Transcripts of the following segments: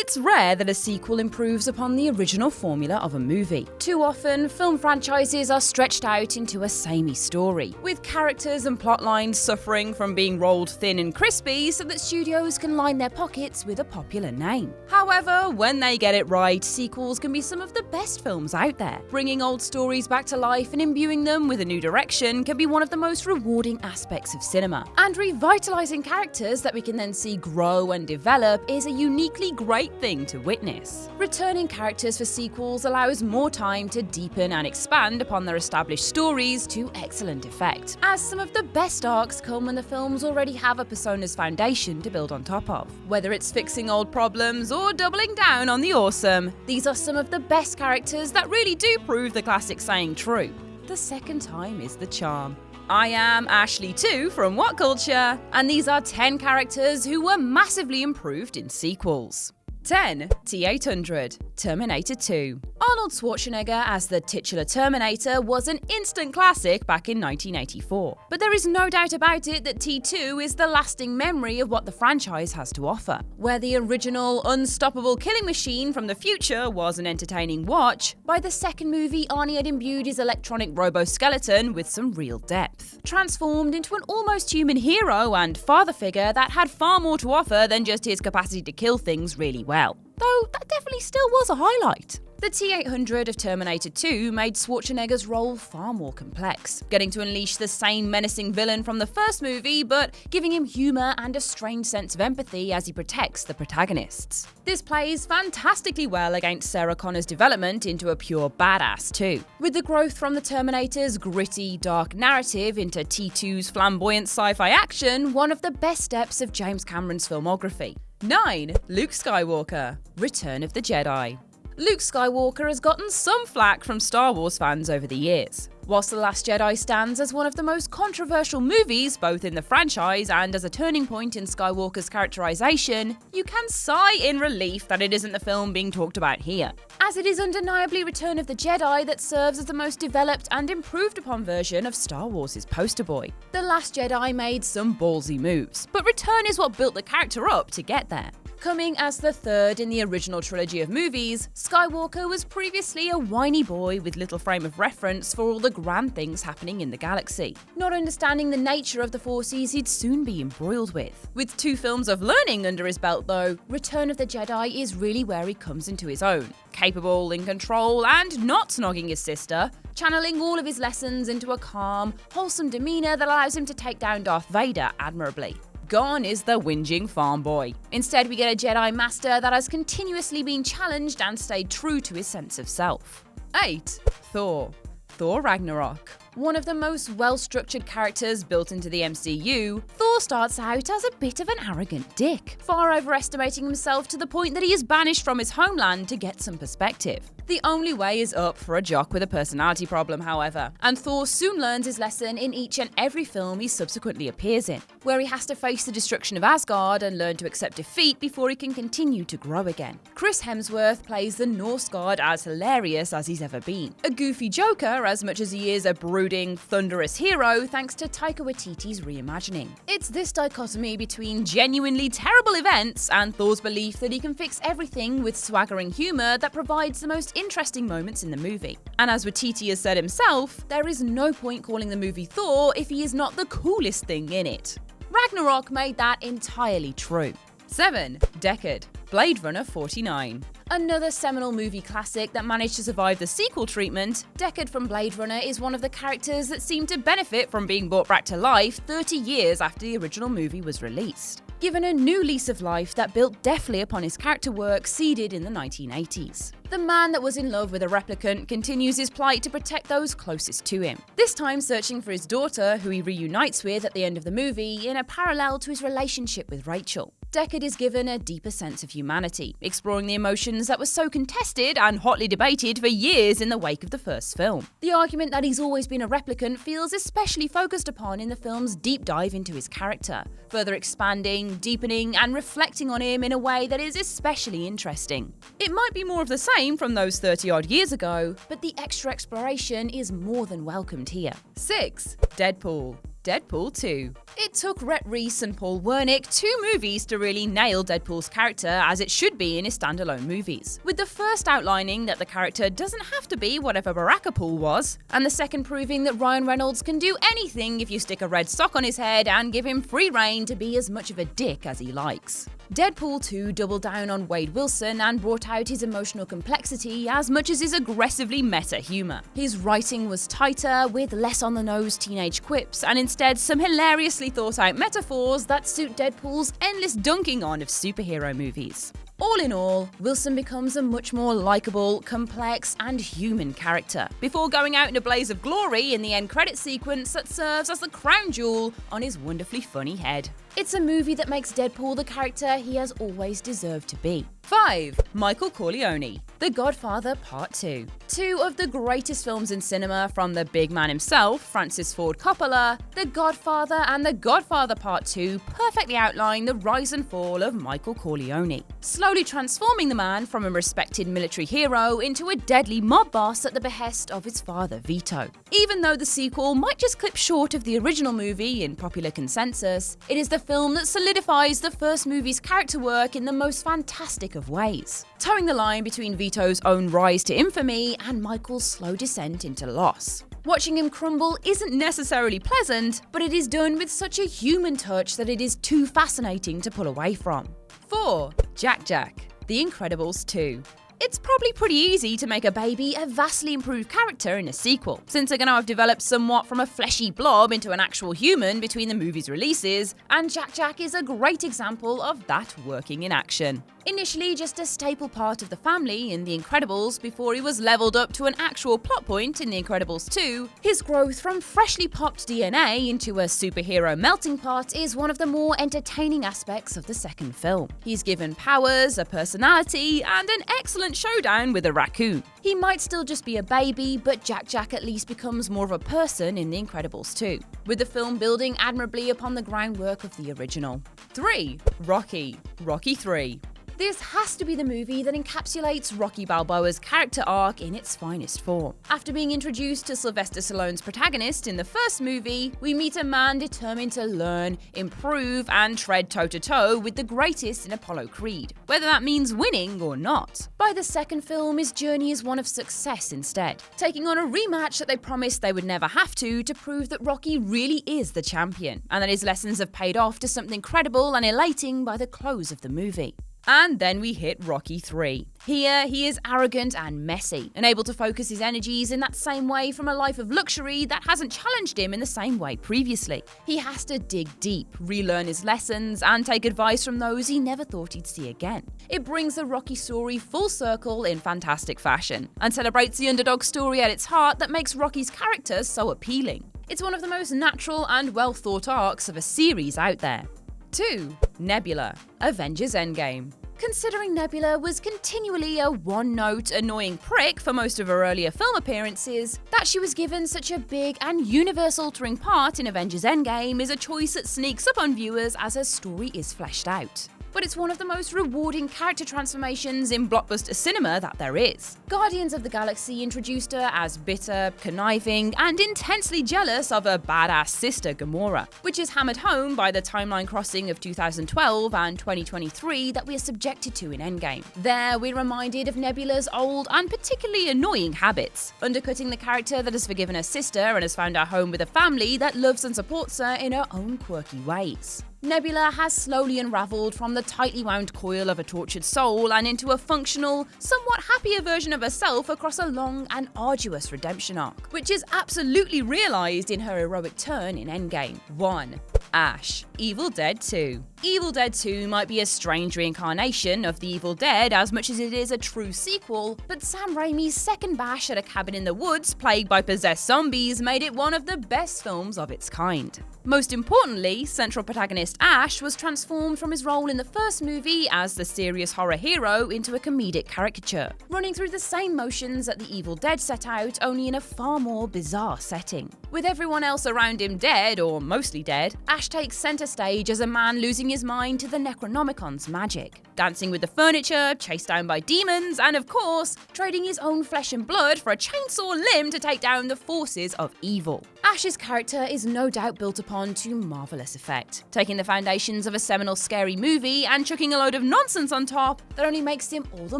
It's rare that a sequel improves upon the original formula of a movie. Too often, film franchises are stretched out into a samey story, with characters and plot lines suffering from being rolled thin and crispy so that studios can line their pockets with a popular name. However, when they get it right, sequels can be some of the best films out there. Bringing old stories back to life and imbuing them with a new direction can be one of the most rewarding aspects of cinema. And revitalizing characters that we can then see grow and develop is a uniquely great thing to witness. Returning characters for sequels allows more time to deepen and expand upon their established stories to excellent effect, as some of the best arcs come when the films already have a persona's foundation to build on top of. Whether it's fixing old problems or doubling down on the awesome, these are some of the best characters that really do prove the classic saying true: the second time is the charm. I am Ashley 2 from What Culture, and these are 10 characters who were massively improved in sequels. 10. T-800, Terminator 2. Arnold Schwarzenegger as the titular Terminator was an instant classic back in 1984. But there is no doubt about it that T2 is the lasting memory of what the franchise has to offer. Where the original unstoppable killing machine from the future was an entertaining watch, by the second movie Arnie had imbued his electronic robo-skeleton with some real depth. Transformed into an almost human hero and father figure that had far more to offer than just his capacity to kill things really well. Though that definitely still was a highlight. The T-800 of Terminator 2 made Schwarzenegger's role far more complex, getting to unleash the same menacing villain from the first movie, but giving him humour and a strange sense of empathy as he protects the protagonists. This plays fantastically well against Sarah Connor's development into a pure badass too, with the growth from the Terminator's gritty, dark narrative into T2's flamboyant sci-fi action, one of the best steps of James Cameron's filmography. 9. Luke Skywalker, Return of the Jedi. Luke Skywalker has gotten some flack from Star Wars fans over the years. Whilst The Last Jedi stands as one of the most controversial movies both in the franchise and as a turning point in Skywalker's characterization, you can sigh in relief that it isn't the film being talked about here, as it is undeniably Return of the Jedi that serves as the most developed and improved upon version of Star Wars' poster boy. The Last Jedi made some ballsy moves, but Return is what built the character up to get there. Coming as the third in the original trilogy of movies, Skywalker was previously a whiny boy with little frame of reference for all the grand things happening in the galaxy, not understanding the nature of the forces he'd soon be embroiled with. With 2 films of learning under his belt though, Return of the Jedi is really where he comes into his own, capable, in control, and not snogging his sister, channeling all of his lessons into a calm, wholesome demeanour that allows him to take down Darth Vader admirably. Gone is the whinging farm boy. Instead, we get a Jedi Master that has continuously been challenged and stayed true to his sense of self. 8. Thor, Thor Ragnarok. One of the most well-structured characters built into the MCU, Thor starts out as a bit of an arrogant dick, far overestimating himself to the point that he is banished from his homeland to get some perspective. The only way is up for a jock with a personality problem, however, and Thor soon learns his lesson in each and every film he subsequently appears in, where he has to face the destruction of Asgard and learn to accept defeat before he can continue to grow again. Chris Hemsworth plays the Norse god as hilarious as he's ever been. A goofy joker as much as he is a brooding, thunderous hero thanks to Taika Waititi's reimagining. It's this dichotomy between genuinely terrible events and Thor's belief that he can fix everything with swaggering humour that provides the most interesting moments in the movie. And as Waititi has said himself, there is no point calling the movie Thor if he is not the coolest thing in it. Ragnarok made that entirely true. 7. DECKARD, Blade Runner 49. Another seminal movie classic that managed to survive the sequel treatment, DECKARD from Blade Runner is one of the characters that seemed to benefit from being brought back to life 30 years after the original movie was released, given a new lease of life that built deftly upon his character work seeded in the 1980s. The man that was in love with a replicant continues his plight to protect those closest to him, this time searching for his daughter, who he reunites with at the end of the movie in a parallel to his relationship with Rachel. DECKARD is given a deeper sense of humanity, exploring the emotions that were so contested and hotly debated for years in the wake of the first film. The argument that he's always been a replicant feels especially focused upon in the film's deep dive into his character, further expanding, deepening, and reflecting on him in a way that is especially interesting. It might be more of the same from those 30-odd years ago, but the extra exploration is more than welcomed here. 6. DEADPOOL, Deadpool 2. It took Rhett Reese and Paul Wernick 2 movies to really nail Deadpool's character as it should be in his standalone movies, with the first outlining that the character doesn't have to be whatever Barakapool was, and the second proving that Ryan Reynolds can do anything if you stick a red sock on his head and give him free rein to be as much of a dick as he likes. Deadpool 2 doubled down on Wade Wilson and brought out his emotional complexity as much as his aggressively meta humour. His writing was tighter, with less on-the-nose teenage quips, and instead some hilariously thought-out metaphors that suit Deadpool's endless dunking on of superhero movies. All in all, Wilson becomes a much more likeable, complex, and human character, before going out in a blaze of glory in the end credit sequence that serves as the crown jewel on his wonderfully funny head. It's a movie that makes Deadpool the character he has always deserved to be. 5. Michael Corleone. The Godfather Part 2. Two of the greatest films in cinema from the big man himself, Francis Ford Coppola, The Godfather and The Godfather Part 2 perfectly outline the rise and fall of Michael Corleone, slowly transforming the man from a respected military hero into a deadly mob boss at the behest of his father Vito. Even though the sequel might just clip short of the original movie in popular consensus, it is the film that solidifies the first movie's character work in the most fantastic of ways, towing the line between Vito's own rise to infamy and Michael's slow descent into loss. Watching him crumble isn't necessarily pleasant, but it is done with such a human touch that it is too fascinating to pull away from. 4. Jack Jack. The Incredibles 2. It's probably pretty easy to make a baby a vastly improved character in a sequel, since they're going to have developed somewhat from a fleshy blob into an actual human between the movie's releases, and Jack Jack is a great example of that working in action. Initially just a staple part of the family in The Incredibles before he was leveled up to an actual plot point in The Incredibles 2, his growth from freshly popped DNA into a superhero melting pot is one of the more entertaining aspects of the second film. He's given powers, a personality, and an excellent showdown with a raccoon. He might still just be a baby, but Jack Jack at least becomes more of a person in The Incredibles 2, with the film building admirably upon the groundwork of the original. 3. Rocky 3. This has to be the movie that encapsulates Rocky Balboa's character arc in its finest form. After being introduced to Sylvester Stallone's protagonist in the first movie, we meet a man determined to learn, improve, and tread toe-to-toe with the greatest in Apollo Creed, whether that means winning or not. By the second film, his journey is one of success instead, taking on a rematch that they promised they would never have to prove that Rocky really is the champion, and that his lessons have paid off to something incredible and elating by the close of the movie. And then we hit Rocky 3. Here, he is arrogant and messy, and able to focus his energies in that same way from a life of luxury that hasn't challenged him in the same way previously. He has to dig deep, relearn his lessons, and take advice from those he never thought he'd see again. It brings the Rocky story full circle in fantastic fashion, and celebrates the underdog story at its heart that makes Rocky's character so appealing. It's one of the most natural and well thought arcs of a series out there. 2. Nebula. Avengers Endgame. Considering Nebula was continually a one-note, annoying prick for most of her earlier film appearances, that she was given such a big and universe-altering part in Avengers Endgame is a choice that sneaks up on viewers as her story is fleshed out. But it's one of the most rewarding character transformations in blockbuster cinema that there is. Guardians of the Galaxy introduced her as bitter, conniving, and intensely jealous of her badass sister Gamora, which is hammered home by the timeline crossing of 2012 and 2023 that we are subjected to in Endgame. There, we're reminded of Nebula's old and particularly annoying habits, undercutting the character that has forgiven her sister and has found her home with a family that loves and supports her in her own quirky ways. Nebula has slowly unraveled from the tightly wound coil of a tortured soul and into a functional, somewhat happier version of herself across a long and arduous redemption arc, which is absolutely realised in her heroic turn in Endgame. 1. Ash. Evil Dead 2. Evil Dead 2 might be a strange reincarnation of the Evil Dead as much as it is a true sequel, but Sam Raimi's second bash at a cabin in the woods plagued by possessed zombies made it one of the best films of its kind. Most importantly, central protagonist Ash was transformed from his role in the first movie as the serious horror hero into a comedic caricature, running through the same motions that the Evil Dead set out, only in a far more bizarre setting. With everyone else around him dead, or mostly dead, Ash takes centre stage as a man losing his mind to the Necronomicon's magic, dancing with the furniture, chased down by demons, and of course, trading his own flesh and blood for a chainsaw limb to take down the forces of evil. Ash's character is no doubt built upon upon to marvellous effect, taking the foundations of a seminal scary movie and chucking a load of nonsense on top that only makes him all the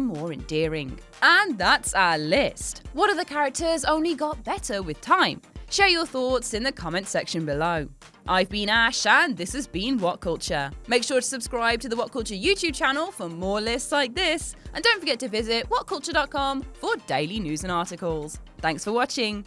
more endearing. And that's our list. What other characters only got better with time? Share your thoughts in the comment section below. I've been Ash and this has been What Culture. Make sure to subscribe to the What Culture YouTube channel for more lists like this, and don't forget to visit whatculture.com for daily news and articles. Thanks for watching.